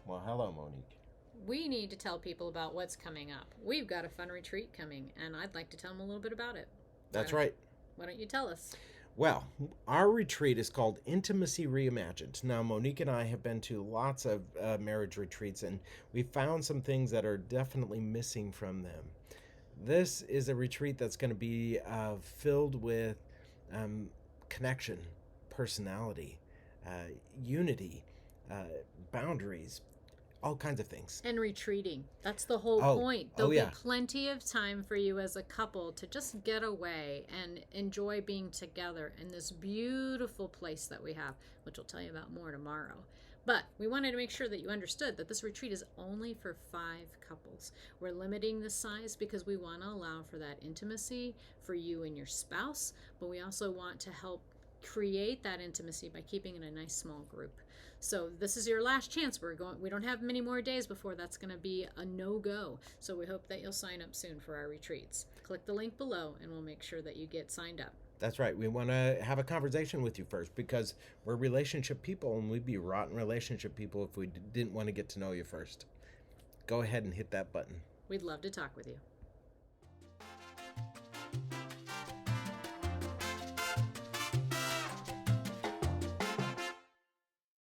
Well, hello, Monique. We need to tell people about what's coming up. We've got a fun retreat coming, and I'd like to tell them a little bit about it. Why That's don't, right. why don't you tell us? Well, our retreat is called Intimacy Reimagined. Now, Monique and I have been to lots of marriage retreats, and we found some things that are definitely missing from them. This is a retreat that's going to be filled with um, connection, personality, unity, uh, boundaries, all kinds of things. And retreating. That's the whole Oh, point. oh There'll be yeah, plenty of time for you as a couple to just get away and enjoy being together in this beautiful place that we have, which we'll tell you about more tomorrow. But we wanted to make sure that you understood that this retreat is only for 5 couples. We're limiting the size because we want to allow for that intimacy for you and your spouse, but we also want to help create that intimacy by keeping it a nice small group. So this is your last chance. We don't have many more days before that's going to be a no-go. So we hope that you'll sign up soon for our retreats. Click the link below and we'll make sure that you get signed up. that's right. We want to have a conversation with you first because we're relationship people and we'd be rotten relationship people if we didn't want to get to know you first. Go ahead and hit that button. We'd love to talk with you.